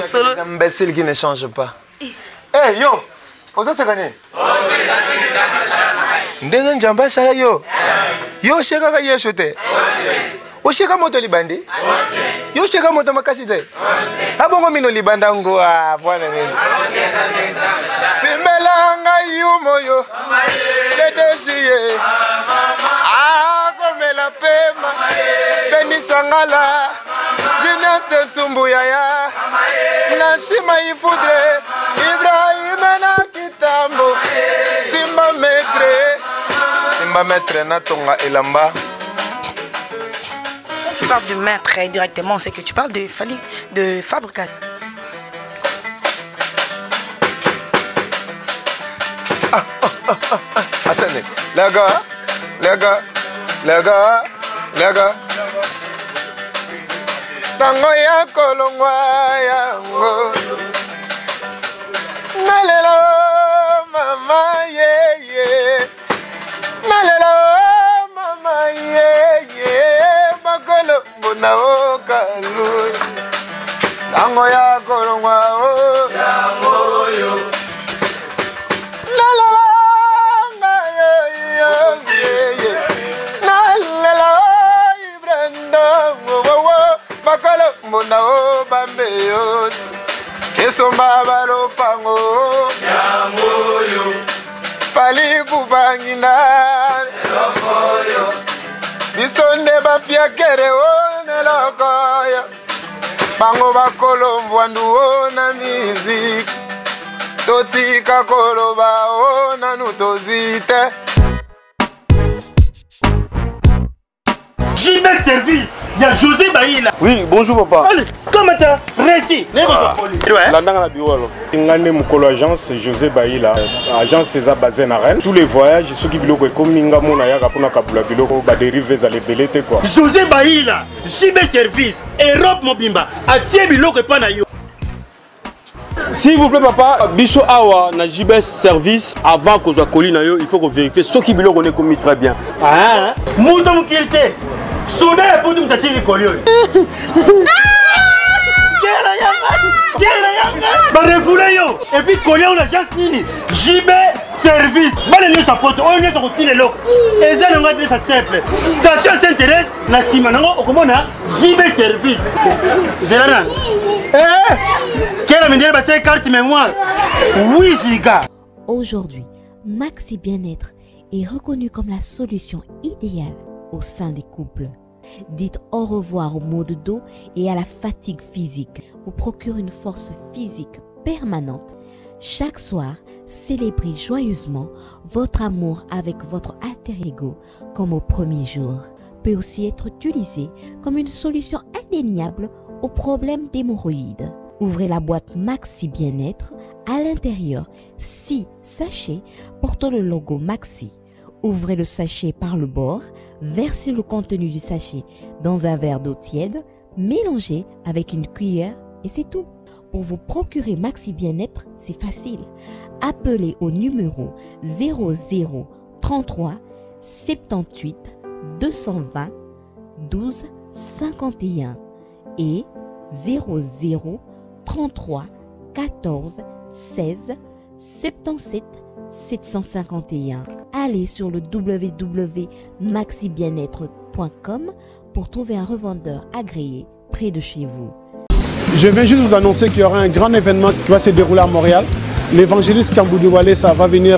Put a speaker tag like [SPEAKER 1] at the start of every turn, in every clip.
[SPEAKER 1] solo.
[SPEAKER 2] Imbécile qui ne change pas. Eh yo, oza sakane. Ndenga njamba sala yo. Yo sheka ka yesho te. O sheka moto libandi. Yo sheka moto makasi te. Abongo mino libanda ngo bwana nini. Simelanga yumo yo. Dedesiye. Comme la pema. Benisangala. Jeunesse Tumbuyaya. Nashima ifudre. Ibrahim na kitambo. Simba maître na tonga elamba.
[SPEAKER 1] Tu parles de maître directement, c'est que tu parles de Fabricat.
[SPEAKER 2] Attendez, les gars. Tango ya kolongwa yango. Nalela mama ye. Nalela mama ye. Makolo bona okalu. Tango ya kolongwa o. Yango yo. Nalela ye. Nalela ibrando wo. Makolo bona o bambe yo. Esomba balo pango. Yango yo. Pali kubangina. Lokoyo. Bisonde bapia kere one lokoyo. Bango bakolo mwandu ona music. Totika koloba ona nutozite.
[SPEAKER 3] JB Service. Il y a José Baïla.
[SPEAKER 4] Oui, bonjour papa.
[SPEAKER 3] Allez, comment t'as réussi?
[SPEAKER 4] Landang la bureau alors.
[SPEAKER 5] Ngane mukolo agence José Baïla, agence César basée à Rennes. Tous les voyages, ceux qui biloko comme Minga mona ya kapuna kabula biloko ba dériver za lebelete quoi.
[SPEAKER 3] José Baïla, JB Service, Europe Mobimba, atie biloko pa na yo.
[SPEAKER 4] S'il vous plaît papa, biso awa na JB Service avant que soit colis na yo, il faut qu'on vérifie ceux qui biloko on est commis très bien.
[SPEAKER 3] Ah, muto mukilite. Soda ya putu mtatiri kolio. Ba refoulé yo. Et puis kolio on a déjà signé. JB Service. Ba le sa poto, on est sur le lo. Et ça on va dire ça simple. Station s'intéresse na sima nango okomona JB Service. Zelana. Quelle manière ba c'est carte mémoire. Oui giga.
[SPEAKER 6] Aujourd'hui, Maxi Bien-être est reconnu comme la solution idéale au sein des couples. Dites au revoir au maux de dos et à la fatigue physique. Vous procure une force physique permanente. Chaque soir, célébrez joyeusement votre amour avec votre alter ego comme au premier jour. Peut aussi être utilisé comme une solution indéniable aux problèmes d'hémorroïdes. Ouvrez la boîte Maxi Bien-être. À l'intérieur, 6 sachets portant le logo Maxi. Ouvrez le sachet par le bord, versez le contenu du sachet dans un verre d'eau tiède, mélangez avec une cuillère et c'est tout. Pour vous procurer Maxi Bien-être, c'est facile. Appelez au numéro 0033 78 220 12 51 et 0033 14 16 77 751. Allez sur le www.maxibienêtre.com pour trouver un revendeur agréé près de chez vous.
[SPEAKER 5] Je viens juste vous annoncer qu'il y aura un grand événement qui va se dérouler à Montréal. L'évangéliste Kamboudiwale, ça va venir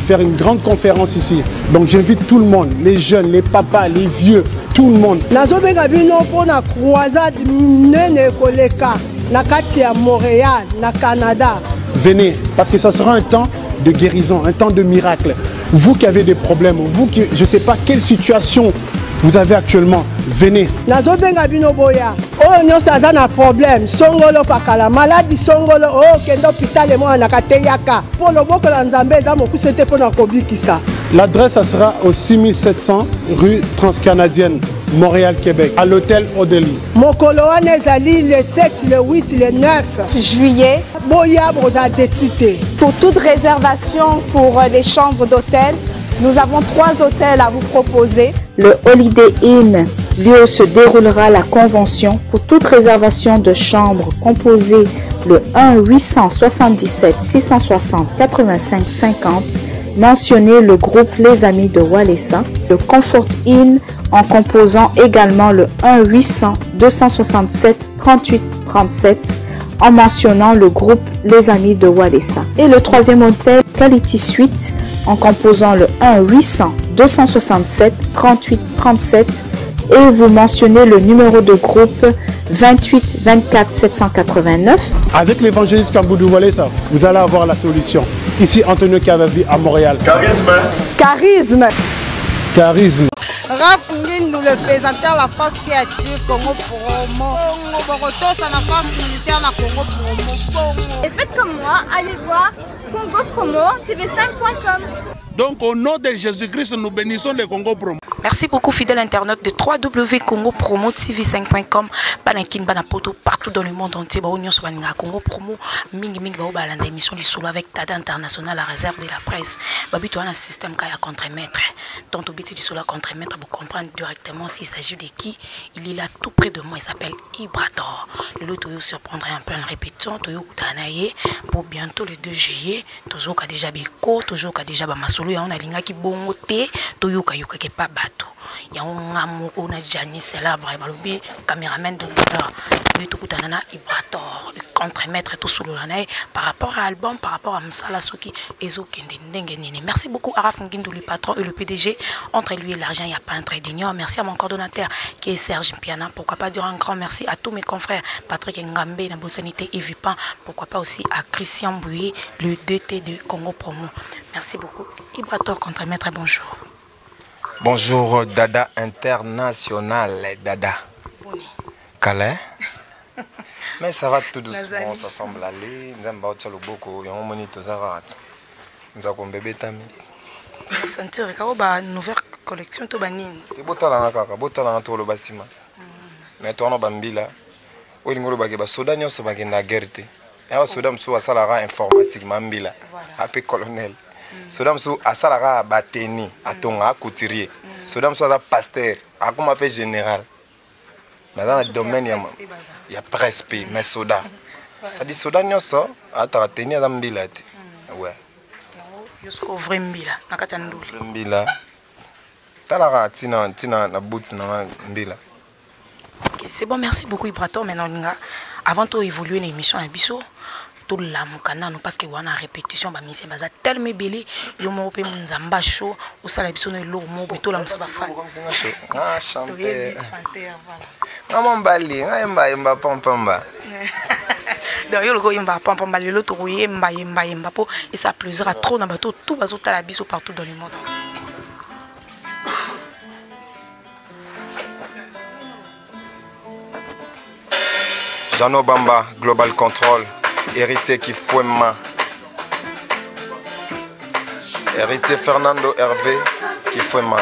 [SPEAKER 5] faire une grande conférence ici. Donc j'invite tout le monde, les jeunes, les papas, les vieux, tout le monde.
[SPEAKER 7] Montréal, Canada.
[SPEAKER 5] Venez, parce que ça sera un temps de guérison, un temps de miracle. Vous qui avez des problèmes, vous qui, je ne sais pas quelle situation vous avez actuellement, venez.
[SPEAKER 7] Problème, songolo pakala maladie songolo oh kendo hôpital mo nakateyaka pour le boko la nzambe za moku c'était pour na kobikisa.
[SPEAKER 5] L'adresse ça sera au 6700 rue Transcanadienne, Montréal, Québec, à l'hôtel Odeli.
[SPEAKER 7] Mokolo wana ezali le 7, le 8, le 9 juillet. Boya broza décidé.
[SPEAKER 8] Pour toute réservation pour les chambres d'hôtel, nous avons 3 hôtels à vous proposer.
[SPEAKER 9] Le Holiday Inn, lieu où se déroulera la convention. Pour toute réservation de chambre composée le 1-877-660-85-50. Mentionnez le groupe Les Amis de Walesa, le Comfort Inn en composant également le 1-800-267-38-37 en mentionnant le groupe Les Amis de Walesa. Et le troisième hôtel, Quality Suite, en composant le 1-800-267-38-37 et vous mentionnez le numéro de groupe 28 24 789.
[SPEAKER 5] Avec l'évangéliste Kamboudu Walesa, vous allez avoir la solution. Ici, Antonio Cavavi à Montréal.
[SPEAKER 3] Charisme.
[SPEAKER 8] Charisme.
[SPEAKER 5] Charisme.
[SPEAKER 7] Raph Ngindou, le présentateur de la force créative Congo Promo. Borotos à la force militaire de Congo Promo.
[SPEAKER 10] Et faites comme moi, allez voir Congo Promo, tv5.com.
[SPEAKER 11] Donc au nom de Jésus-Christ, nous bénissons le Congo Promo.
[SPEAKER 1] Merci beaucoup fidèles internautes de www.congopromo.tv5.com. Banakin Banapoto partout dans le monde entier. Congo Promo mingi balanda émission du solo avec Tada International la réserve de la presse. Babito un système kaya contre-maître. Tant au biti du solo contre-maître pour comprendre directement s'il s'agit de qui. Il est là tout près de moi, il s'appelle Ibrator. Le lot Toyo surprendrait un peu en répétition. Toyo Kutanaye pour bientôt le 2 juillet. Toujours qu'a déjà Beko, toujours qu'a déjà Bamasolo. On a linga qui bongote. Toyo Kayuka qui pas bateau. Il y a un Jani célèbre, le caméraman de l'heure, le Ibrator, le contre-maître tout sous l'année par rapport à l'album, par rapport à Msala Soki, Ezo Kendendengeni. Merci beaucoup à Raph Ngindou, le patron et le PDG. Entre lui et l'argent, il n'y a pas un trait d'union. Merci à mon coordonnateur qui est Serge Piana. Pourquoi pas dire un grand merci à tous mes confrères, Patrick Ngambe, Nabo Sanité et Vipan. Pourquoi pas aussi à Christian Bouye, le DT de Congo Promo. Merci beaucoup. Ibrator, contre-maître, bonjour.
[SPEAKER 2] Bonjour Dada International, Dada. Calais. Mais ça va tout doucement, ça semble aller. Nous avons le beaucoup, nous avons tous arrêt. Nous avons bébé Tami.
[SPEAKER 1] Sentir une nouvelle collection de banines.
[SPEAKER 2] C'est beau talent, tout le bâtiment. Mais toi, on a bambila. Oui, nous avons soda, nous avons la guerre. Et soda, nous avons informatique, mambila. Après colonel. Sodam sou asalara bateni atonga couturier. Sodam sou pasteur, comme appelle général. Mais dans le domaine il y a presque mais soda. Ça dit soda nyoso ata tenir dans bilate. Ouais.
[SPEAKER 1] Jusqu'au vrai mbila nakata nduli.
[SPEAKER 2] Mbila. Talara tina na bout na mbila.
[SPEAKER 1] OK, c'est bon, merci beaucoup Ibrator. Maintenant avant de évoluer l'émission à Bisso tout la mukana parce que wana répétition ba mission baza tellement belé yo mo pe munzamba show au sala biso no lo mo to la msaba fa
[SPEAKER 2] ah chanter voilà mbali yemba pampamba
[SPEAKER 1] donc yo lo yemba pampamba le lo to yemba po et ça plaisira trop na bato tout bazo tala biso partout dans le monde entier.
[SPEAKER 2] Jano Bamba Global Control. Héritier Kifouema. Héritier Fernando Hervé Kifouema.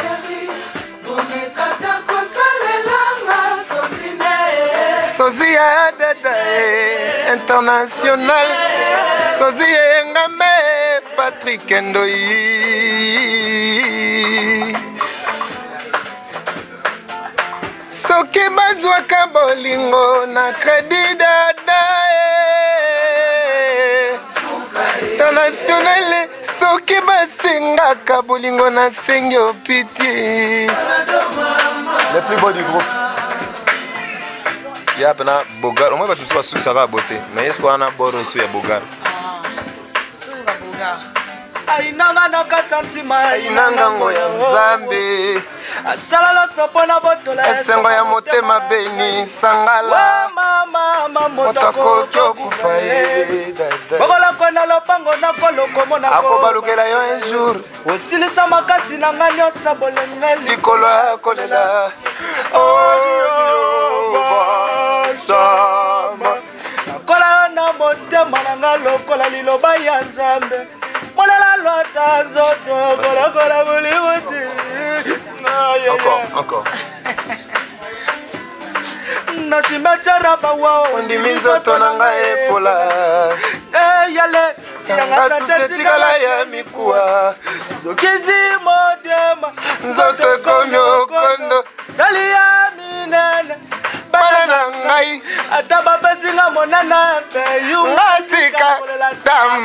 [SPEAKER 2] Sozia Dada International. Sozia Ngame Patrick Ndoyi. Soki bazwaka bolingo na crédit Dada. International soki basengaka bolingo na sengi pitié. Le plus beau du groupe. Il y a pena Bogar, au moins tu sois sûr que ça va beauté. Mais est-ce qu'on a bord sur Bogar?
[SPEAKER 12] Ainanga na katantima
[SPEAKER 2] ainanga ngoya Nzambe.
[SPEAKER 12] Asalala sopona botola
[SPEAKER 2] esengo ya motema beni sangala
[SPEAKER 12] mama
[SPEAKER 2] motako kufa ye
[SPEAKER 12] bokola kona lopango na koloko mona
[SPEAKER 2] akobalukela yo un jour
[SPEAKER 12] osilisa makasi na nga nyonso bolengeli
[SPEAKER 2] likolo akolela
[SPEAKER 12] nakola na motema na nga lokola liloba ya Nzambe molela lwata zoto kolakola bolimuti.
[SPEAKER 2] Encore.
[SPEAKER 12] Nasimetera bawa
[SPEAKER 2] ondimizoto nanga epola
[SPEAKER 12] yale
[SPEAKER 2] yanga susetikala ya mikuwa
[SPEAKER 12] zokizi modema
[SPEAKER 2] nzoto ekomi okondo
[SPEAKER 12] sali ya minene
[SPEAKER 2] bana na ngai
[SPEAKER 12] ata bapesinga monana mpe yunga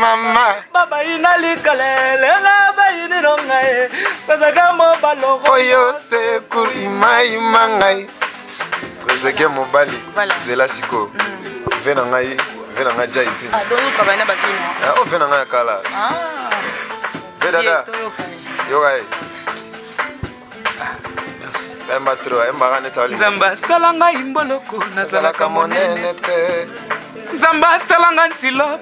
[SPEAKER 2] mama
[SPEAKER 12] baba ina likalele na bayini nongae bazaka mo baloko
[SPEAKER 2] oyo secours ima ngai bazaka mobali zela siko vena ngai jaizi
[SPEAKER 1] donc vous travaillez na bavina
[SPEAKER 2] o vena ngai kala vedada yo gai
[SPEAKER 12] merci
[SPEAKER 2] emba tro emba gane tawali
[SPEAKER 12] nzamba salanga imboloko nazalaka monene
[SPEAKER 2] te
[SPEAKER 12] nzamba salanga ntilo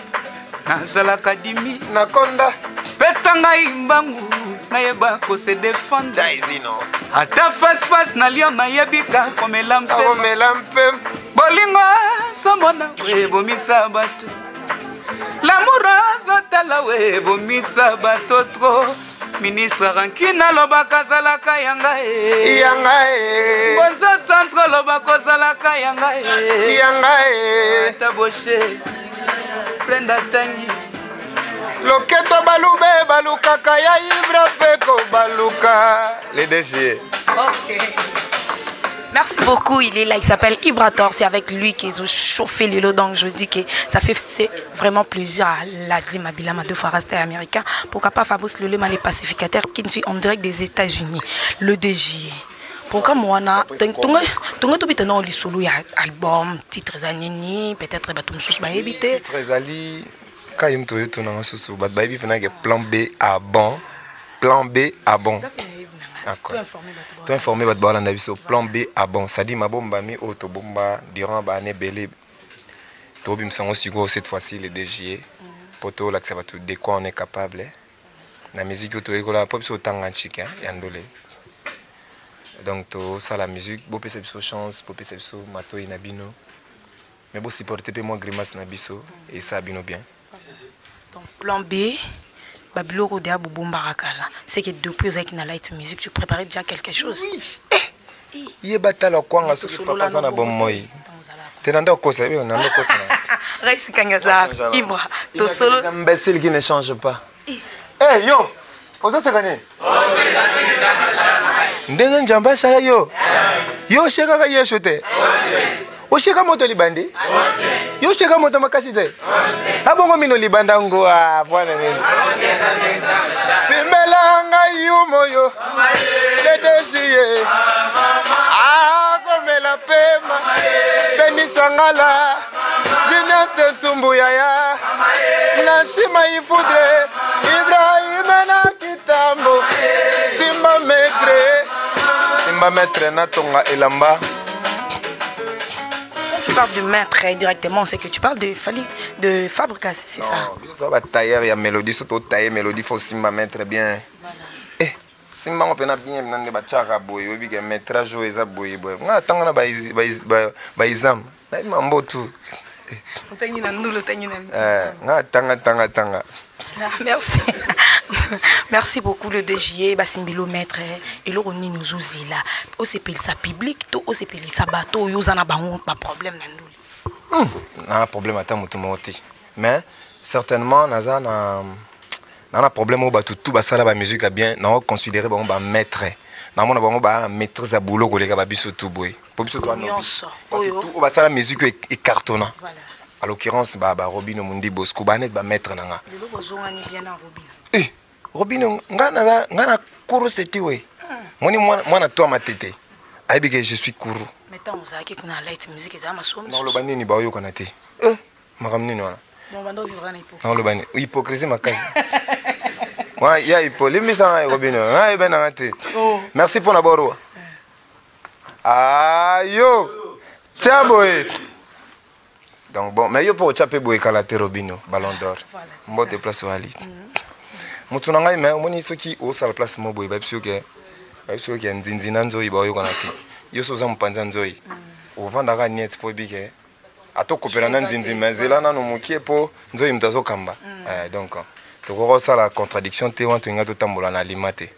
[SPEAKER 12] nazalaka dimi
[SPEAKER 2] nakonda
[SPEAKER 12] pesa ngai mbangu nayeba kose défendre
[SPEAKER 2] jaizino
[SPEAKER 12] ata face nalio nayebika komela
[SPEAKER 2] mpe
[SPEAKER 12] bolingo somona webomisa bato l'amour azotala webomisa bato tro ministre rankina lobaka azalaka yanga bonza centre lobaka ozalaka yanga taboshe prenda tangi
[SPEAKER 2] loketo balube balukaka ya ivra peko baluka les DG.
[SPEAKER 1] Ok. Merci beaucoup, il est là, il s'appelle Ibrator, c'est avec lui qu'ils ont chauffé le lot, donc je dis que ça fait vraiment plaisir à Ladim Abilama de Forester américain. Pourquoi pas Fabrice Lelema, les pacificateurs qui nous suivent en direct des États-Unis, le DG. Pourquoi moi, tu as un solo album, titre Zanini, peut-être que tu as évité.
[SPEAKER 2] Titre Zali, quand il me tu as sous plan B à bon, plan B à bon. Tu as informé votre balan au plan B à bon. Ça dit ma bombe mi auto bomba durant l'année belé. Tobim sango sigo cette fois-ci les DG. Poto là que ça va tout de quoi on est capable. La musique auto écola pop sur tanganchik yandole. Donc to ça la musique, beau perception chance, beau perception mato inabino. Mais beau supporter pe moi grimace nabiso et ça abino bien.
[SPEAKER 1] Donc plan B Babilo Rodea Boubombarakala. C'est que depuis avec la light music, tu préparais déjà quelque chose.
[SPEAKER 2] Oui. Il bata la kwanga so papa sana bon moi. Tenanda kosa bi onanda kosa.
[SPEAKER 1] Reste kangaza Ibra. To solo
[SPEAKER 2] imbécile qui ne change pas. Eh yo, oza sekane. Ndenga njamba shala yo. Yo sheka ka yeshote. O sheka moto libandi? Yo sheka moto makasi te. Abongo mino libanda ngo bwana nini. Simelanga yumo yo. Ledesie. Komela pema. Benisangala. Jeunesse tumbuya ya. Nashima ifudre. Ibrahim na kitambo. Simba maître na tonga elamba.
[SPEAKER 1] Tu parles de maître directement, c'est que tu parles de fabrication, c'est ça.
[SPEAKER 2] Tu vas tailler, il y a mélodie, surtout tailler mélodie, faut simba maître bien. Eh, simba on peut bien, on va tchara boy, on va mettre jouer ça boy boy. On attend na baizam, na mambo tout.
[SPEAKER 1] Merci. Merci beaucoup le DG, Basimbilo maître et le Roni nous aussi là. On s'appelle ça public, tout on s'appelle ça bateau, yo zana ba problème nan nous.
[SPEAKER 2] Na problème ata mutu moti. Mais certainement naza na problème au bateau tout basala ba musique bien, na considérer ba maître. Na mona ba maîtrise à boulot kolega ba biso tout boy. Pour biso toi non. Tout basala musique et cartonnant. Voilà. À l'occurrence Robino Mundi Bosco banet ba maître nanga.
[SPEAKER 1] Le bozongani bien na Robino.
[SPEAKER 2] Eh, Robino ngana kuru setiwe. Moni mwana toi matete. Aibike je suis kuru.
[SPEAKER 1] Mais tant ozaki kuna light music za masomo.
[SPEAKER 2] Non lo banini ba yo kanate. Eh, makamni nwana.
[SPEAKER 1] Bon bando vivra na hypocrisie.
[SPEAKER 2] Non lo bani, hypocrisie makazi. Moi ya hypocrisie ça Robino. Ah ben ngate. Merci pour la boro. Ayo. Chaboy. Donc bon, mais yo pour chaper boy kalate Robino, ballon d'or. Mo te place wali. Mutu nanga mais moni soki o sala place mo boy ba biso ke nzinzina nzoyi ba yo kanate. Yo so za mpanza nzoyi. O vanda ka net po bike. Ato kopera na nzinzi mais zela na no mukie po nzoyi mtazo kamba. Donc to ko sala contradiction te wantu ngato tambola na limate.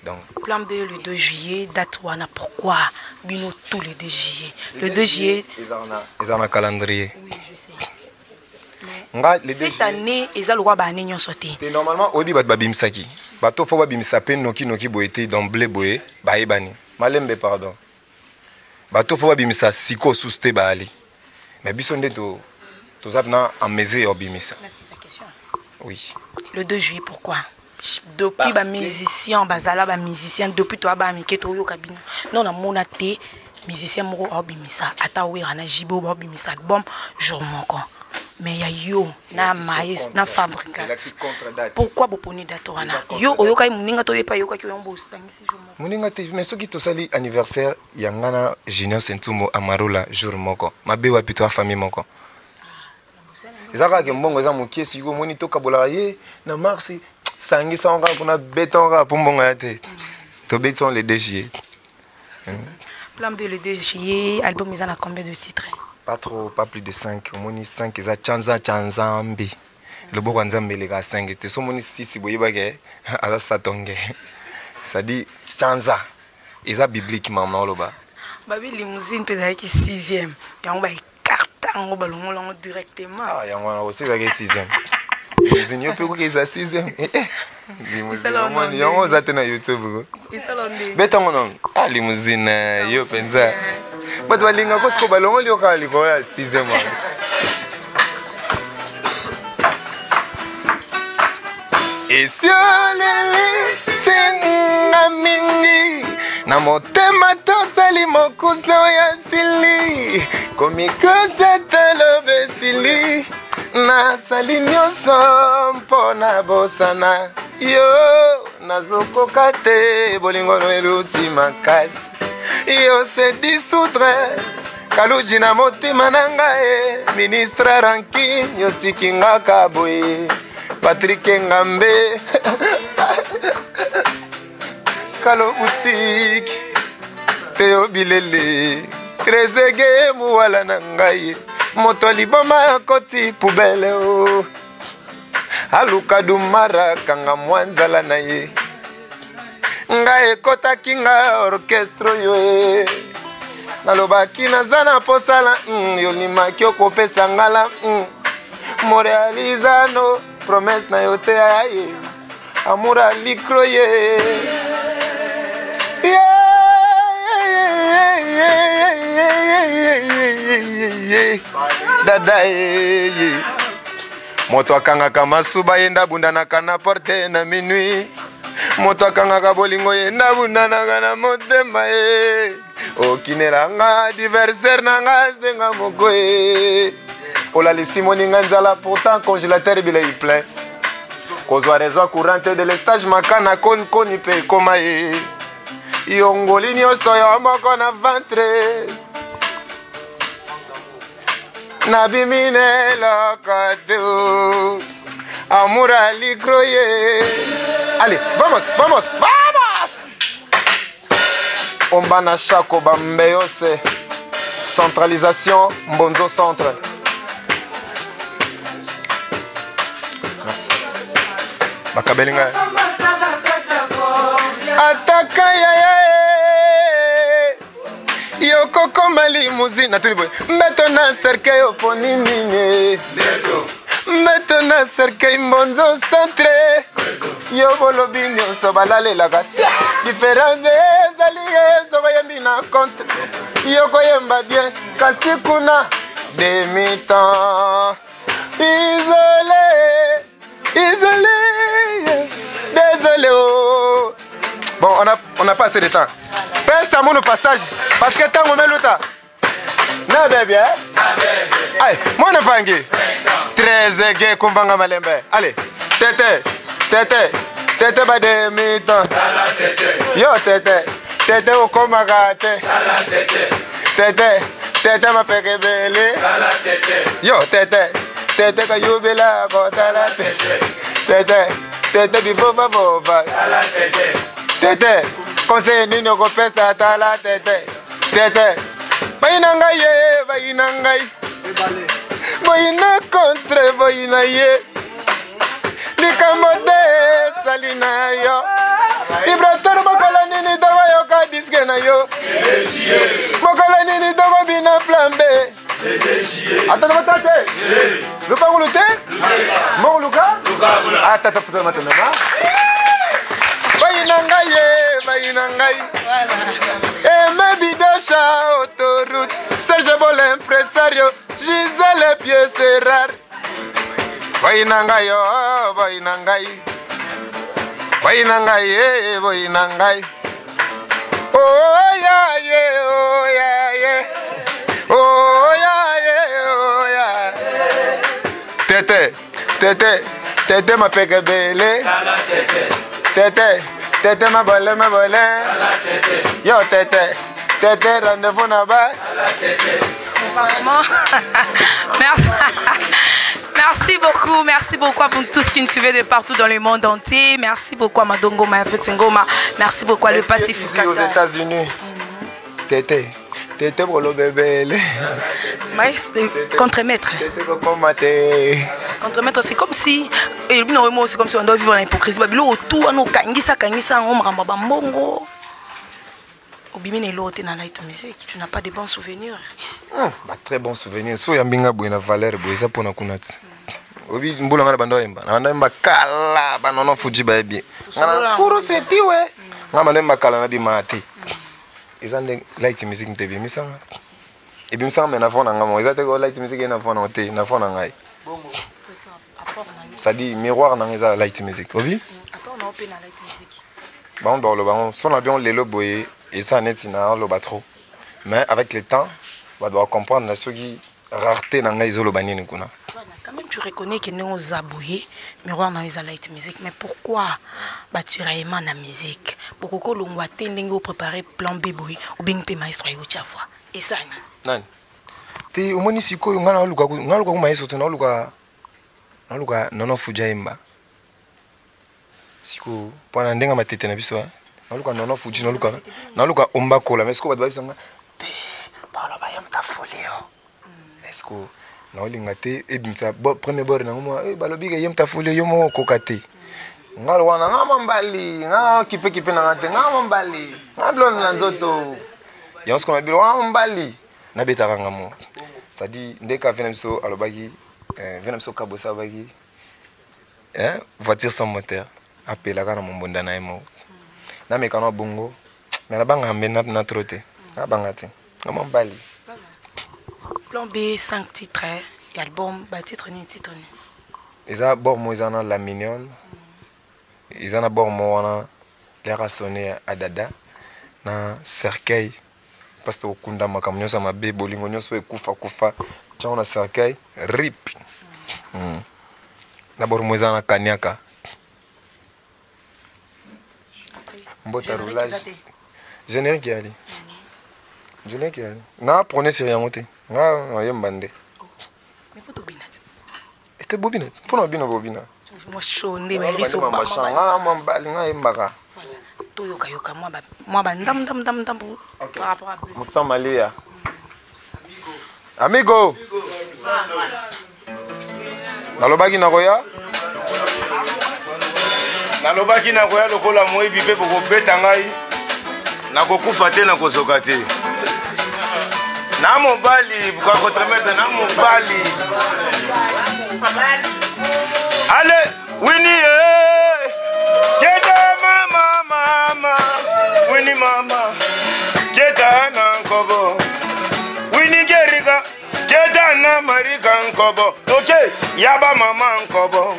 [SPEAKER 2] Donc
[SPEAKER 1] plan B le 2 juillet, date wana pourquoi bino tous les 2 juillet. Le 2 juillet
[SPEAKER 2] ils ont un calendrier.
[SPEAKER 1] Oui, je sais. Cette année, ils ont le droit de sauter.
[SPEAKER 2] Normalement, obi bat babimsaki. Bato fo babimsa pen noki boete d'emblée boé, baebani. Malembe pardon. Bato fo babimsa siko souste baali. Mais biso nde to zapna en mesure obimisa.
[SPEAKER 1] Là c'est sa question.
[SPEAKER 2] Oui.
[SPEAKER 1] Le 2 juillet, pourquoi? Depuis les musiciens, les musiciens, depuis toi, les musiciens, non, on a des musiciens qui ont été mis à album, jour moko. Mais il y a yo, na maïs, na fabrique. Pourquoi vous prenez date? Yo, yo, quand vous n'avez pas yo, quand vous avez un beau stand ici,
[SPEAKER 2] mais ce qui est le anniversaire, il y a un Junior Sentumo Amarola, jour moko. Ma béwa plutôt famille moko. Ezaka ke mbongo eza mokie siko moni to kabola ye na marsi sangi sanga kuna béton ra pour mbongo ya te. To béton le 2 juillet.
[SPEAKER 1] Plan B le 2 juillet, album ils en a combien de titres?
[SPEAKER 2] Pas trop, pas plus de 5. Moni 5 eza chanza mbi. Le bo nzambe le ga 5 te so moni 6 boyeba ke ala satonge. Ça dit chanza. Eza biblique maman loba.
[SPEAKER 1] Babi limousine peut être 6e. Ya on va on va directement.
[SPEAKER 2] Ah, il y a un aussi qui est 6e. Les ignorants peuvent qu'ils soient 6e. Limousine, il y a un autre sur YouTube. Béton, non. Ah, limousine, yo pensa. Mais tu vas linga parce que ballon il y a le 6e. Et si on c'est mingi. Na motema tosali mokuso ya sili komikosa talobe sili nasali nyonso mpona bosana yo nazokoka te bolingo eluti makasi yo se dissoudre kaluji na motema na ngai ministre ranki yotiki nga kaboye Patrick Ngambe Kalo boutique Teo bilele Krezege muwala nangaye Moto liboma koti poubele o Aluka dumara kanga mwanzala na ye Ngaye kota kinga orkestro yo Naloba kina zana posala Yolima kyoko pesa ngala Morealizano Promesse na yote aye Amura likroye Dada moto akangaka masuba yenda bundanaka na porte na minuit moto akangaka bolingo yenda bundanaka na motema okinelanga diversaire nanga zenga moko olali simoni nga nzala pourtant congélateur bila il plein kozwa raison courante de l'estage makana koni pe koma yongoli nyonso yo moko na ventre nabimine lokatu amura likroye. Allez, vamos, vamos, vamos. Ombana Chako Bambeyose. Centralisation Mbonzo Centre. Merci. Bakabelinga. Ataka ya Yoko komali muzi na tuni boy. Meto na cercueil oponi nini. Meto na cercueil Mbonzo Centre. Yo bolo binyo so balale la gasi. Différence zaliye so bayembi na contre. Yoko yemba bien kasi kuna demi-temps. Isolé, isolé. Désolé oh. Bon, on a pas assez de temps. Pèse à mon passage parce que tant on met l'autre. Na bébé. Allez, moi n'a pas ngé. 13 gay kumbanga malembe. Allez, tete ba demi-temps. Yo tete au komagate. Tete ma pekebele. Yo tete ka yubela botala tete. Tete biboba boba. Tete conseil nini kopesa tala tete. Bayina ye, bayina ngai. Bayina contre bayina ye. Likamode salina yo. Ibrator mokola nini dawa yo ka diske na yo. Mokola nini dawa bina plan B. Attends matate. Luka ngulute? Mo luka? Ah tata futo matana. Bayina ngai. Mebidosha autoroute. Serge Bol impresario. Gisèle pièce rare. Boinangai, oh, boinangai. Boinangai, boinangai. Oh, yeah, yeah, oh, yeah, yeah. Oh, yeah, yeah, oh, yeah. Tete, ma peke bele. Tete, ma bole. Yo, tete, rendez-vous là-bas.
[SPEAKER 1] Merci. Merci beaucoup à vous tous qui nous suivez de partout dans le monde entier. Merci beaucoup à Madongo Mafetingoma. Merci beaucoup à le pacificateur.
[SPEAKER 2] Ici aux États-Unis. Tete pour le bébé.
[SPEAKER 1] Contre-maître. Contre-maître, c'est comme si. Et normalement, c'est comme si on doit vivre en hypocrisie. Tout, on tu n'as pas de bons souvenirs.
[SPEAKER 2] Très bons souvenirs. So yambinga buena valeur boisa pona kunati. Obi mbula ngala bandoemba. Bandoemba kala banono fuji baby. Ngana kuru setiwe. Ngama ndemba kala na bimati. Izande light music ntebi misanga. Ebi misanga mena fona ngamo. Izate go light music ena fona ote na fona ngai. Ça dit miroir na ngeza light music. Obi?
[SPEAKER 1] Après on a open light music.
[SPEAKER 2] Bon dans le bon son avion lelo boye. Et ça n'est pas le trop. Mais avec le temps, on doit comprendre ce qui rareté dans les isolobani.
[SPEAKER 1] Quand même, tu reconnais que nous avons abouillé, mais on a la light musique. Mais pourquoi tu as aimé la musique? Pourquoi on a préparé plan B ou bien un maestro et et ça?
[SPEAKER 2] Non. Tu au moins ici, on a un maestro, on a un fujaimba. Si on a un matete na biso. Naluka nono fuji naluka omba kola mais ce que va bisanga bala ba yam ta folio est-ce que na olinga te e bimsa premier bord na mo e balobi ga yam ta folio yo mo kokate ngalo wana ngama mbali nga kipe na ngate ngama mbali ngablon na nzoto ya ce qu'on a bilo ngama mbali na betaka ngamo ça dit ndeka vena biso alobaki vena biso kabosa baki voiture sans moteur appela kana mombonda na emo na mekano bongo mais la banga mena na troté na banga te ngama mbali
[SPEAKER 1] plan B 5 titres et album ba titre ni
[SPEAKER 2] ils a bord mo izana la mignonne ils ana bord mo wana l'air a sonné à dada na cercueil parce que okunda makamnyo sa mabe bolingo nyoso ekufa tcha na cercueil rip na bord mo izana kanyaka Mbota roulage. Générique qui allait. Générique qui allait. Na prenez sérieux ngote. Na yembande.
[SPEAKER 1] Mais faut bobinat.
[SPEAKER 2] Et que bobinat? Pour na bino bobina.
[SPEAKER 1] Moi chaud ndé mais riso ba.
[SPEAKER 2] Ngala mambali nga yembaka.
[SPEAKER 1] To yoka moi ba ndam par rapport à
[SPEAKER 2] Moussa Malia. Amigo. Nalobaki na koya?
[SPEAKER 13] Nalobaki na koya lokola moi bipe poko beta ngai na kokufa te na kozoka te na mobali kwa contre-maître na mobali allez Winnie keta mama Winnie mama keta na kobo Winnie gerika keta na marika nkobo okay yaba mama nkobo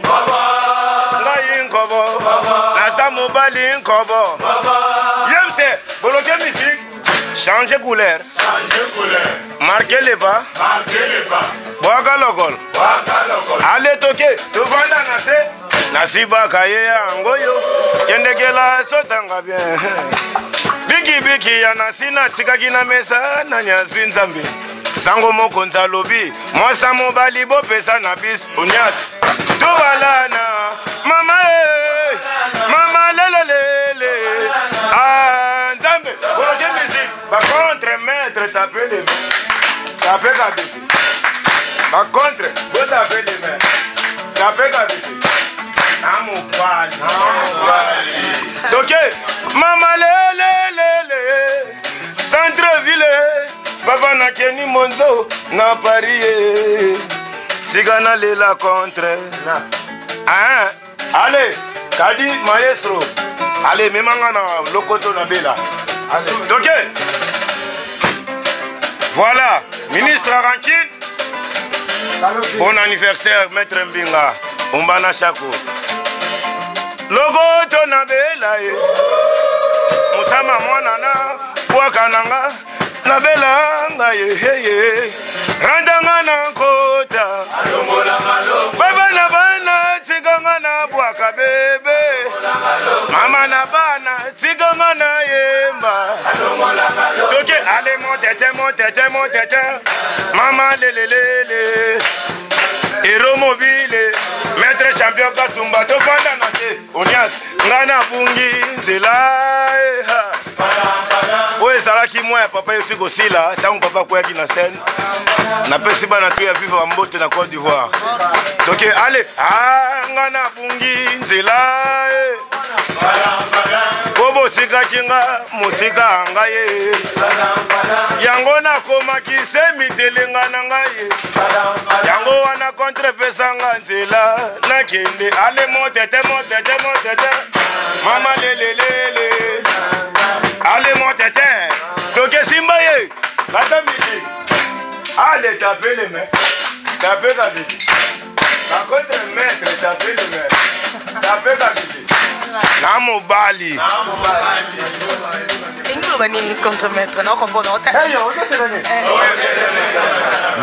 [SPEAKER 13] ngai nkobo nasa mobali nkobo yemse bloquer musique changer couleur marquer les pas boaka lokol allez toke tovanda na se nasiba kaye angoyo kendekela sotanga bien biki ya nasina tikaki na mesa na nyazwi nzambe sango moko nzalobi mwasa mobali bopesa na bis unyat tobalana mama lelelele nzambe bloquer musique ba contre-maître taper les mains taper kabisi ba contre bo taper les mains taper kabisi namubali donc mama lelelele centre-ville papa na keni monzo na Paris tigana lela contre allez kadi maestro allez memanga na lokoto na bela donc voilà ministre Arankine bon anniversaire maître Mbinga umbana shako logoto na bela ye musama mwana na wakananga na bela nga ye randanga na kota baba na bana tiganga na bwaka bebe mama na bana tiganga na yemba doke ale montete mama lelelele Hero mobile maître champion Katumba to fanda na se onyas ngana bungi nzela oye ezalaki mwa ya papa yosi kosila ntango papa akweyaki na scène napesi bana to ya vivre ya mbote na Côte d'Ivoire donc ale ngana bungi nzela bobo tikaki nga mosika ngai yango nakomaki se mitelenga na ngai yango wana kontrepesanga nzela nakende ale motete mama lelelele ale motete toke simba ye kata miti ale tape les mains tape kabiti na contre maître tape les mains tape kabiti na mobali
[SPEAKER 1] Bani contre maître, non comprendre.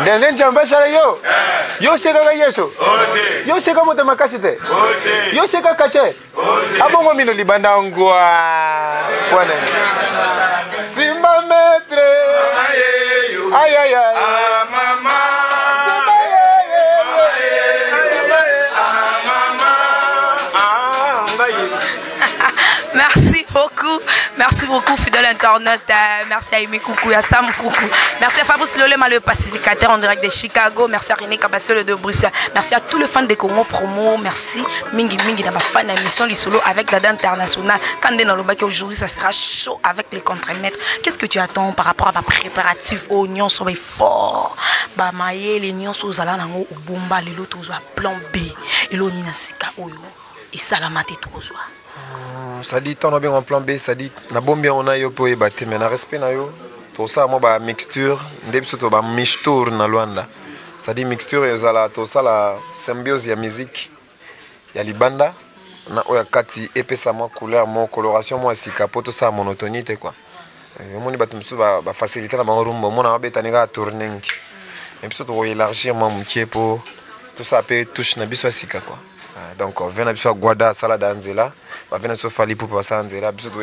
[SPEAKER 2] Ndenge njamba sala yo. Yo seka ga yeso. Yo seka moto makasite. Yo seka kache. Abongo mino libanda ngwa. Pwana. Simba maître. Ay ay ay. Mama.
[SPEAKER 1] Merci beaucoup, fidèle internet. Merci à Aimé Coucou, à Sam Coucou. Merci à Fabrice Lolema, le pacificateur en direct de Chicago. Merci à René Cabastel de Bruxelles. Merci à tous les fans de Congo Promo. Merci Mingi dans ma fan d'émission Les Solo avec Dada International. Quand on est dans le bac aujourd'hui, ça sera chaud avec les contre-maîtres. Qu'est-ce que tu attends par rapport à ma préparatif aux oignons sur les forts? Bah, maïe, les oignons sur Zalanango, au bomba, les lotos, au plan B. Et l'on y a sika oyo. Et salamate tout au
[SPEAKER 2] ça dit ton bien en plan B, ça dit na bombe on a yo po e batte mais na respect na yo to ça mo ba mixture ndebso to ba mixture na Luanda ça dit mixture ezala to ça la symbiose ya musique ya libanda na oya kati epesa mo couleur mo coloration mo sika poto ça monotonité quoi moni bato msu ba faciliter na rumbo mo na beta ninga tourning et puis to élargir mo mkie po tout ça peut touche na biso sika quoi. Donc, on a besoin de Guada, salade Anzela. On a besoin de Fali pour passer Anzela. On a besoin de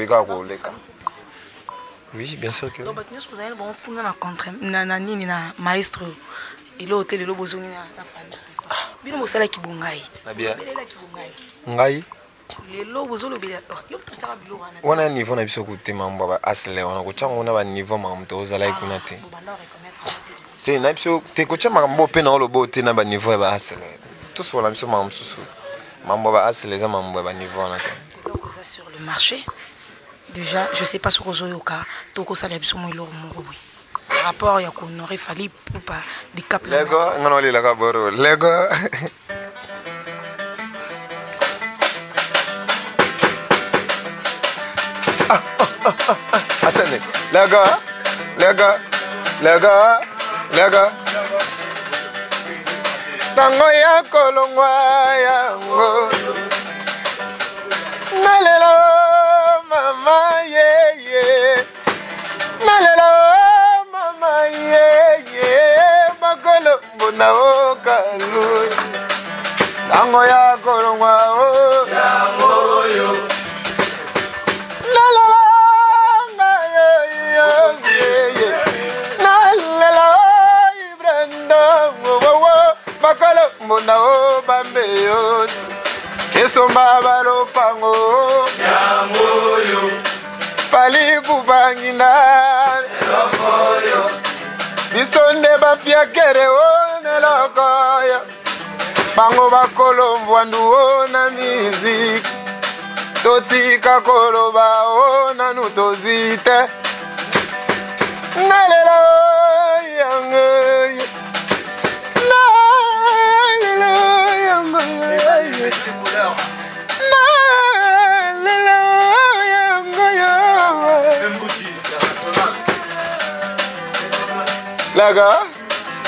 [SPEAKER 2] oui, bien sûr que.
[SPEAKER 1] Donc, vous avez bon pour na contre na maestro. Il hôtel le besoin na bino mosala ki bungai.
[SPEAKER 2] Bien. Ngai.
[SPEAKER 1] Le lo besoin le bien. Yo tata bilo wana.
[SPEAKER 2] On a un niveau na biso ko tema mbaba asle on a ko tshanga on a ba niveau ma mto ozala ikunate. C'est na biso te ko tshama mbo pe na lo bo te na ba niveau ba asle. Tous sur la biso ma msusu. Mambo ba asle za mambo ba niveau na te.
[SPEAKER 1] Sur le marché. Déjà, je sais pas ce que j'ai au cas. Toko ça l'abso moi lo mo oui. Rapport ya qu'on aurait fallu pour pas des cap.
[SPEAKER 2] Lego, ngano li la ka boro. Lego. Attendez. Lego. Tango ya kolongwa yango. Nalela mama ye. Nalela mama ye. Makolo bona okalu. Tango ya kolongwa o yango yo. Nalela ye. Nalela ibrando wo makolo bona o bambeyo. Esomba balo pango yamoyo pali kubangina lokoyo bisonde bapia kere one lokoyo pango bakolombo nduo na music totika koloba ona nutozite nalela yangoyo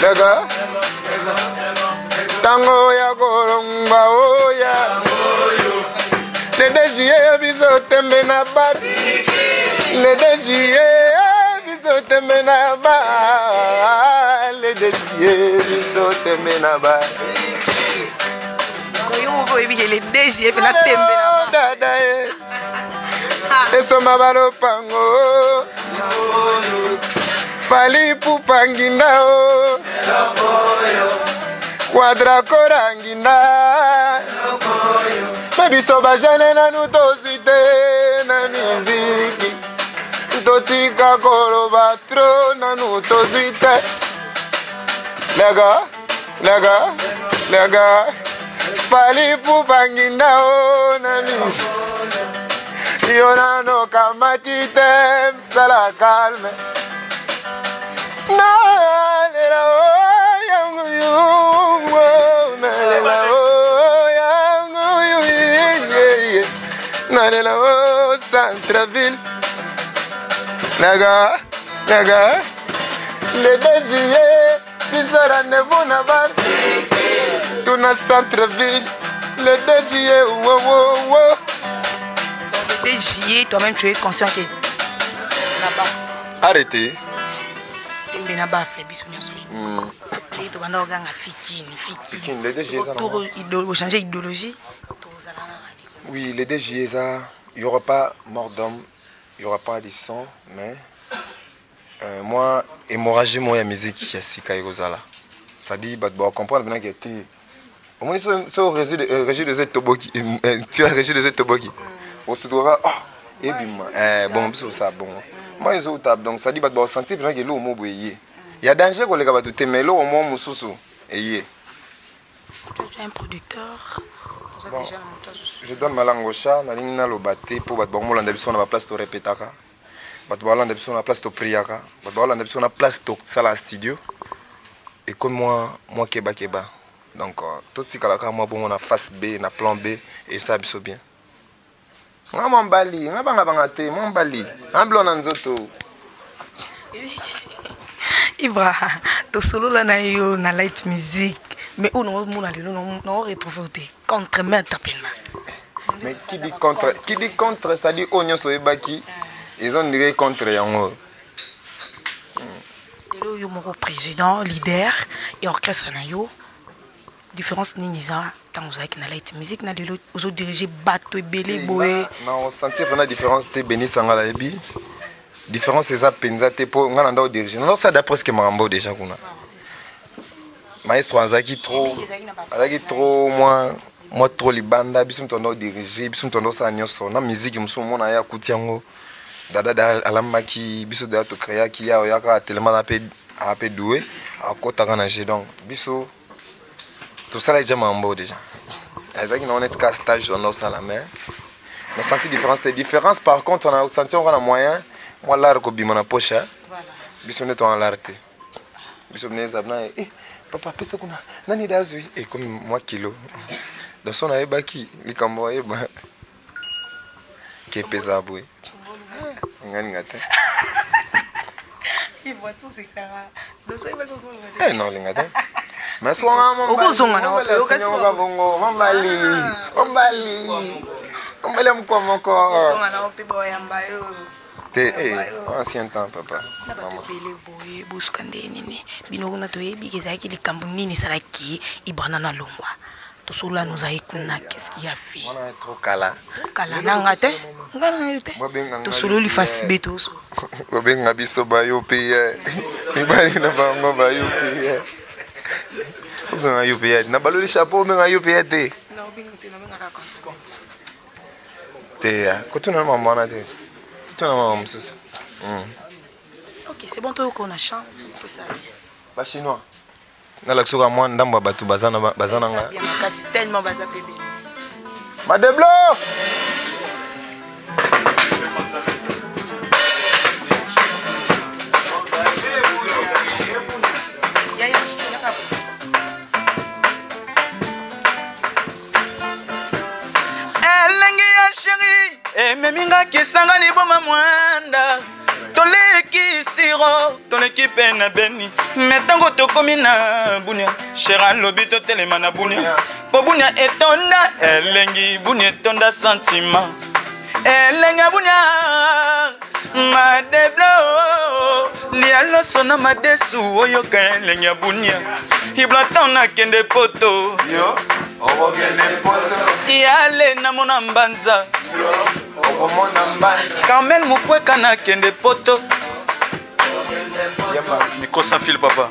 [SPEAKER 2] Lega tango ya kolomba o tembe na bar. Le 2 juillet, biso tembe na bar. Le 2 juillet, biso tembe na bar.
[SPEAKER 1] Le 2 juillet, na tembe na bar.
[SPEAKER 2] Esoma balopango. Fali pupanginda o. Quadra corangina. Baby soba jane na nutosite na miziki. Totika koro batro na nutosite. Lega. Fali pupanginda o na miziki. Yona no kamatite sala calme. Centreville. Naga. Le 2 juillet, tu rendez-vous na bar. Tout na Centreville. Le 2 juillet, wow.
[SPEAKER 1] Le 2 juillet, toi-même tu es conscient que là-bas.
[SPEAKER 2] Arrêtez. Le 2 juillet,
[SPEAKER 1] changer idéologie.
[SPEAKER 2] Oui, le 2 juillet, il n'y aura pas mort d'homme, il n'y aura pas de sang, mais moi, hémorragie, moi, il y a musique qui est si caïrosala. Ça dit, on comprend maintenant qu'il y a au moins, c'est au régime de cette toboki. Tu as le régime de cette toboki. On se trouvera, et bien, bon, c'est ça, bon. Moi, ils ont table, donc ça dit, on sentir que l'eau m'a brillé. Il y a danger qu'on les gars tout mais l'eau au moins, mon sous-sous. Et
[SPEAKER 1] tu es un producteur.
[SPEAKER 2] Bon, je donne ma langue au chat, je vais le battre pour que la place de répétaka. Je vais la place de priaka. Je vais la place de salle studio. Et comme moi keba. Donc, tout ce qui est moi, on a face B, on a plan B, et ça, c'est bien. Je suis en Bali, je suis en Bali, je suis en
[SPEAKER 1] Ibra, tu solo là na light music. Mais où nous retrouver contre-maître.
[SPEAKER 2] Mais qui dit contre, ça dit oignon sur les baki, ils ont dit contre yango.
[SPEAKER 1] Le président, leader et orchestre nayo. Différence niniza tant vous avec na light music na de aux diriger bateau et belé boé.
[SPEAKER 2] Non, on sentit la différence te béni sangala ebi. Différence c'est ça penza te po ngana ndo diriger. Non ça d'après ce que marambo déjà kuna. Maestro azaki trop moi trop libanda biso mtondo diriger biso mtondo sa nyoso na musique muso mona ya kutiango dada alamaki biso da to créer ki ya yaka tellement apé doué akota kana je donc biso tout ça là déjà mambo déjà azaki na on est qu'à stage on ça la main mais senti différence par contre on a senti on a moyen moi l'art ko bima na poche voilà biso neto en l'arté biso neza na papa pesa kuna nani dazui et comme moi kilo dans son aebaki likambo eba qui pesa boué ngani ngata
[SPEAKER 1] il voit tout c'est ça dans son eba
[SPEAKER 2] ko non lingata mais so ngama
[SPEAKER 1] okozonga na okasi
[SPEAKER 2] bongo ombali mko moko
[SPEAKER 1] songa na opibo yamba yo
[SPEAKER 2] ancien temps papa
[SPEAKER 1] maman bele boye buskande nini bino kuna to yebi kezaki likambo nini salaki ibana na longwa to sola nous a ikuna qu'est-ce qu'il a fait
[SPEAKER 2] on est trop kala
[SPEAKER 1] nanga te ngana yote to solo li fasi beto so
[SPEAKER 2] bobenga biso bayo pe ibali na bango bayo pe bobenga yo pe na baloli chapeau benga yo pe te
[SPEAKER 1] non benga te na benga ka
[SPEAKER 2] te ko tuna maman na te.
[SPEAKER 1] Ok, c'est bon, toi, qu'on a chant, tout ça.
[SPEAKER 2] Pas chinois. Dans la sourate, moi, dans ma batou, bazana.
[SPEAKER 1] C'est tellement bazar bébé.
[SPEAKER 2] Ma déblo!
[SPEAKER 12] Meminga kisanga ni boma mwanda toleki siro toleki pena beni metango tokomi na bunia chera lobi to telema na bunia po bunia etonda elengi bunia etonda sentiment elenge bunya madeblo lialo sona madesu oyo ka elenge bunya iblatan na kende poto
[SPEAKER 2] yo okokende poto
[SPEAKER 12] yale na mona mbanza
[SPEAKER 2] okomona mbanza
[SPEAKER 12] Carmel Mukweka na kende poto micro sans fil papa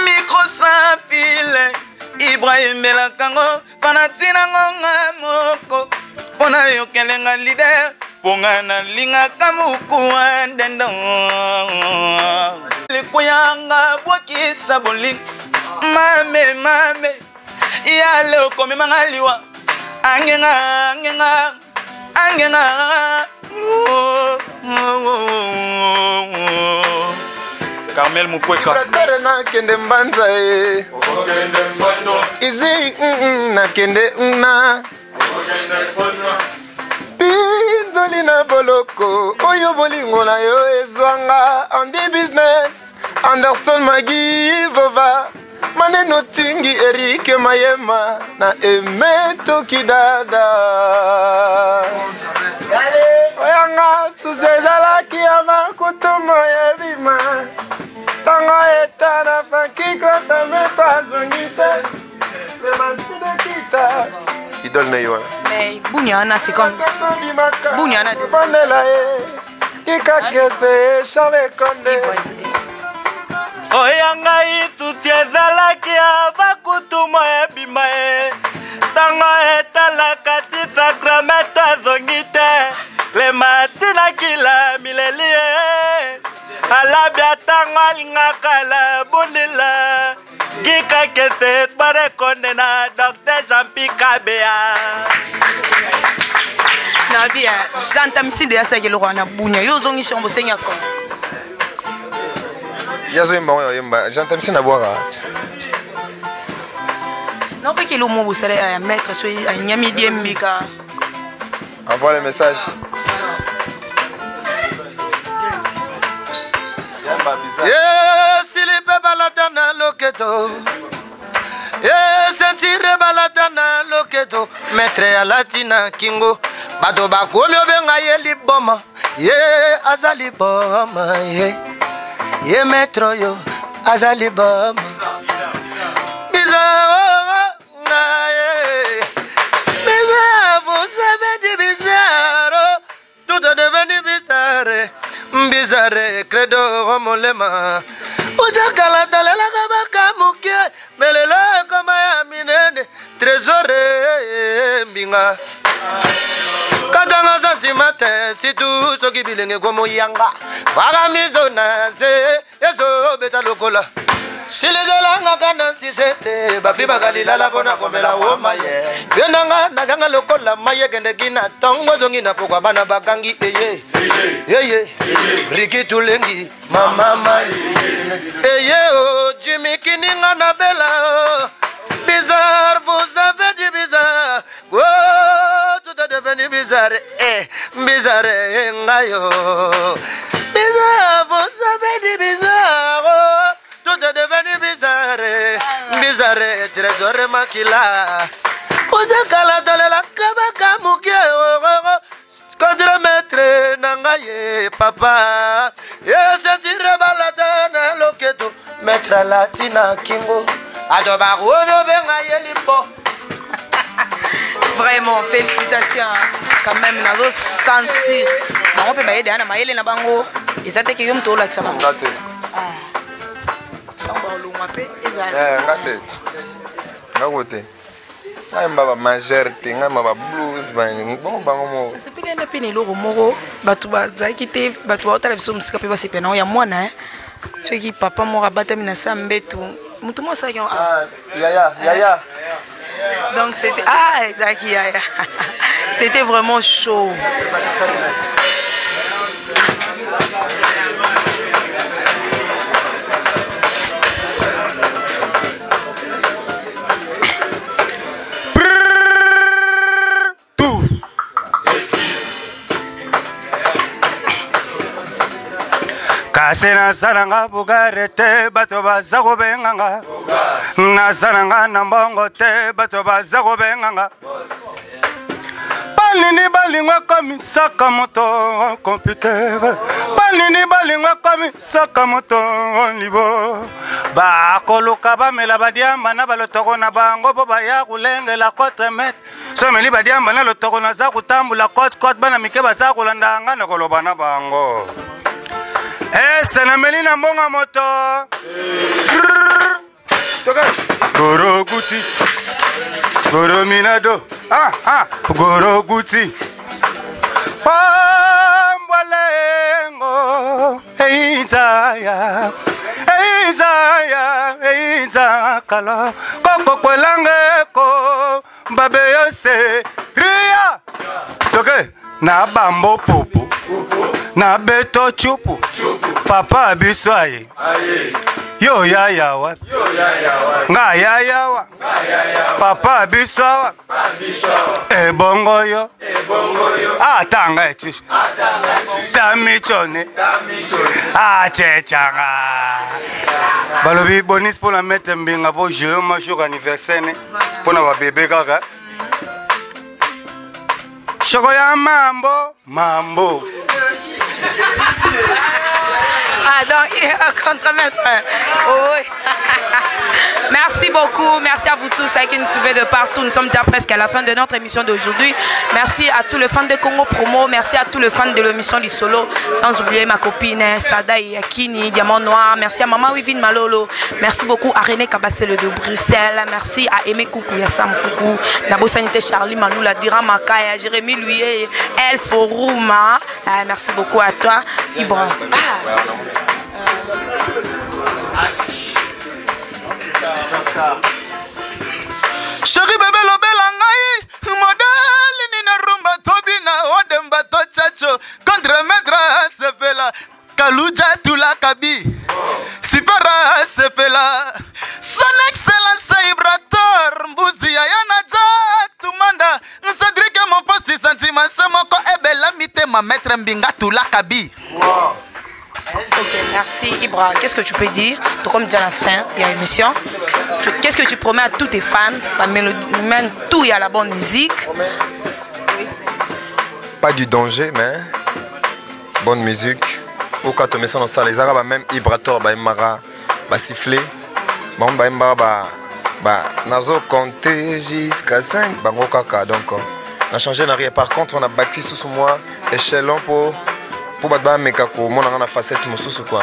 [SPEAKER 12] micro sans fil Ibrahim Belakango panatina ngonga moko pona yo kelenga leader ponga na linga kamuku andendo likuyanga bwaki saboli mame yale okome mangaliwa angenga Carmel Mukweka
[SPEAKER 2] Brother na kende mbanza Izi na kende na Pinzoli na boloko Oyo bolingo na yo ezwanga On the business Anderson Magi Vova Maneno tingi Erike Mayema Na Emeto Kidada Oyanga Suzezala Kiyama Kutumo Yebima Tanga etana fakika tameto azongite Le mantine kita Idole na yo
[SPEAKER 1] Mais Bunyana c'est comme Bunyana de
[SPEAKER 2] Bandela Ika kese Charles Konde
[SPEAKER 12] Oyanga itutiezala kia Vakutumo ebima Tanga etala kati Sacramento azongite Le matina kila milelie Alabia tangwa lingaka la bundila Gika kese pare kondena Dr. Jean-Pierre Kabea
[SPEAKER 1] Nabia Jantamisi de asake lo na bunya yo zongi shombo senya ko
[SPEAKER 2] Yazo yemba Jantamisi na boira
[SPEAKER 1] Non pas que le mot vous savez à mettre sur un yami diembika
[SPEAKER 2] Envoie le message
[SPEAKER 14] Silipe balatana loketo sentire balatana loketo Maître Alatina Kingo Bato bakomi obenga ye liboma azali boma ye maître yo azali boma bizarre bizarre vous avez dit bizarre tout est devenu bizarre Bizarre, credo, molema. Uja kala talela kabaka muke, melelo kama ya minene, trésor mbinga. Katanga santimate, si tu soki bilenge komo yanga. Waga mizona se, yeso beta lokola. Si les elanga kana si sete, bafi bagalila la bona komela woma ye. Benanga naganga lokola maye kende kina tongo zongi na pokwa bana bakangi eye. Eye, Riki Tulengi, mama mai. Eye oh, Jimmy Kininga na bella. Bizarre, vous avez dit bizarre. Oh, tout est devenu bizarre. Bizarre, ngayo. Bizarre, vous avez dit bizarre. Tout est devenu bizarre. Bizarre, trésor makila. Oja kala dalela kabaka muke. Contre maître nangaye papa. Sentire balatana loketo. Maître Latina Kingo. Adoba rono benga yelimbo.
[SPEAKER 1] Vraiment, félicitations. Quand même, nous avons senti. On peut bailler derrière ma yelle na bango. Et ça, c'est que yom tola que ça va.
[SPEAKER 2] Ngakote. Ngai mbaba majorité, ngai mbaba blues bani. Bon bango mo.
[SPEAKER 1] C'est pas bien peine lo moko. Batu ba zakite, batu ba otala biso musika pe ba sepena ya mwana hein. Ceux qui papa mo rabata mina sambetu. Mutu mo sa ki
[SPEAKER 2] Yaya.
[SPEAKER 1] Donc c'était Zaki Yaya. C'était vraiment chaud.
[SPEAKER 14] Kasena saranga bugarete bato bazago benganga na saranga na mbongo te bato bazago benganga
[SPEAKER 15] Banini balingwa comme Sakamoto computer. Banini balingwa comme Sakamoto libo. Ba koloka ba mela badiamba na balotoko na bango bo baya kulengela kote met. So meli badiamba na lotoko na za kutambula kote bana mike baza kulanda ngana koloba na bango. Sana meli na mbonga moto. Toka. Goro Gucci. Goro Minado. Goro Gucci. Pambalengo. Eizaya. Eizaya. Eizakala. Koko kwelangeko. Babe yose. Ria. Toke. Na bambo popo. Na beto chupu. Papa biswaye. Yo ya yawa. Nga ya yawa. Papa biswawa. Ebongo yo. Tanga echu. Tamichone. Chechanga. Balobi bonis pour la mettre mbinga pour jouer ma jour anniversaire pour na bébé kaka. Chocolat mambo.
[SPEAKER 1] Donc, contre-maître. Oui. Merci beaucoup. Merci à vous tous qui nous suivez de partout. Nous sommes déjà presque à la fin de notre émission d'aujourd'hui. Merci à tous les fans de Congo Promo. Merci à tous les fans de l'émission du Solo. Sans oublier ma copine Sada Yakini, Diamant Noir. Merci à Maman Wivine Malolo. Merci beaucoup à René Kabassel de Bruxelles. Merci à Aimé Koukou, Yassam Koukou, Dabo Sanité Charlie Maloula, Dira Makaya, Jérémy Louis, El Forouma. Merci beaucoup à toi, Ibra.
[SPEAKER 12] Chéri bébé lobela ngai modèle nina rumba tobina odemba to chacho contre maître sepela kaluja tula kabi sipara sepela son excellence Ibrator mbuzi yana jack tumanda Cédric mon poste sentiment semoko ebela mitema maître mbinga tula kabi. Wow.
[SPEAKER 1] Ok, merci Ibra. Qu'est-ce que tu peux dire? Donc, comme déjà la fin de l'émission, qu'est-ce que tu promets à tous tes fans? Même tout, il y a la bonne musique.
[SPEAKER 2] Pas du danger, mais bonne musique. Au cas où on ça, les Arabes, même Ibrator, Mara, siffler. Bon, nazo compter jusqu'à 5. Bango kaka. Donc, on a changé l'arrière. Par contre, on a bâti sous moi échelon pour battre mes kako, mon a facette mosusu quoi.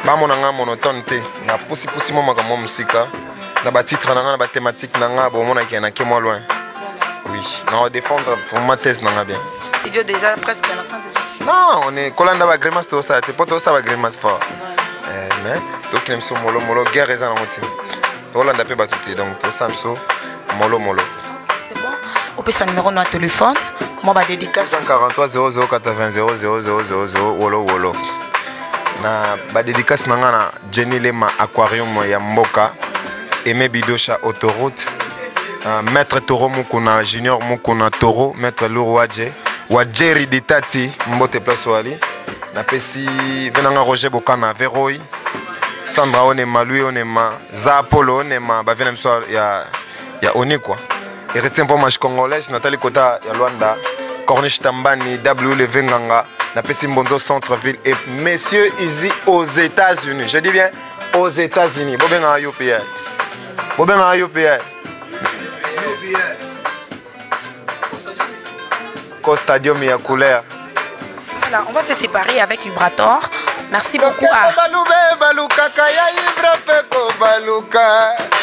[SPEAKER 2] Ba mon anga monotone te. Na pousi mo makamo musika. Na ba titre na ba thématique na nga bon mon a ke moi loin. Oui, on va défendre pour ma thèse na bien.
[SPEAKER 1] Studio déjà presque à la fin déjà.
[SPEAKER 2] Non, on est colanda ba grimace to ça, t'es pas to ça ba grimace fort. Mais donc il me so molo guerre ezana moté. Colanda pe batuti donc pour ça me so molo.
[SPEAKER 1] C'est bon. On peut sa numéro de téléphone. Moi, bah, dédicace.
[SPEAKER 2] 143 00 80 00 00 wolo. Na ba dédicace na Jenny Lema Aquarium ya Mboka, Aimé Bidosha Autoroute, Maître Toro Mukuna Junior Mukuna Toro, Maître Lourouadje, Wadjeri Ditati Mbote Place Wali, na pesi venanga Roger Bokana Veroi, Sandra Onema, Louis Onema, Za Apollo Onema, ba venam so ya Oni quoi. Et retient pour match congolais, Nathalie Kota ya Luanda, Corniche Tambani, W Nganga, na pesi Mbonzo Centre-Ville et Messieurs Easy aux États-Unis. Je dis bien aux États-Unis. Bobenga UPA. Stadium ya couleur.
[SPEAKER 1] Voilà, on va se séparer avec Ibrator. Merci beaucoup à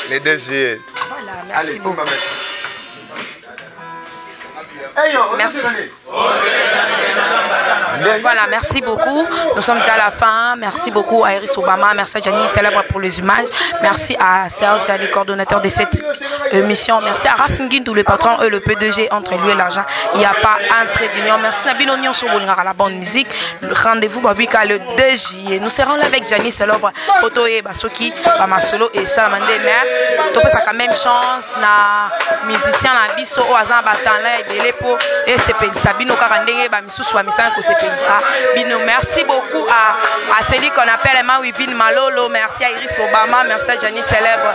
[SPEAKER 2] les deux J.
[SPEAKER 1] Voilà, merci beaucoup. Merci. Voilà, merci beaucoup. Nous sommes déjà à la fin. Merci beaucoup à Iris Obama. Merci à Gianni Célèbre pour les images. Merci à Serge, le coordonnateur de cette émission. Merci à Rafingindou, le patron et le P2G. Entre lui et l'argent, il n'y a pas un trait d'union. Merci Nabino Nyon sur la bonne musique. Le rendez-vous Babika le 2 juillet. Nous serons là avec Gianni Célèbre, Potoé, Basoki, Bamasolo et Salamande. Mais tu peux quand même chance na musicien na biso au hasard batala et belepo et c'est Sabino Karandenge Bamisous Wamisan que c'est ça. Bino, merci beaucoup à celui qu'on appelle Emma Wivine Malolo. Merci à Iris Obama. Merci à Gianni Célèbre.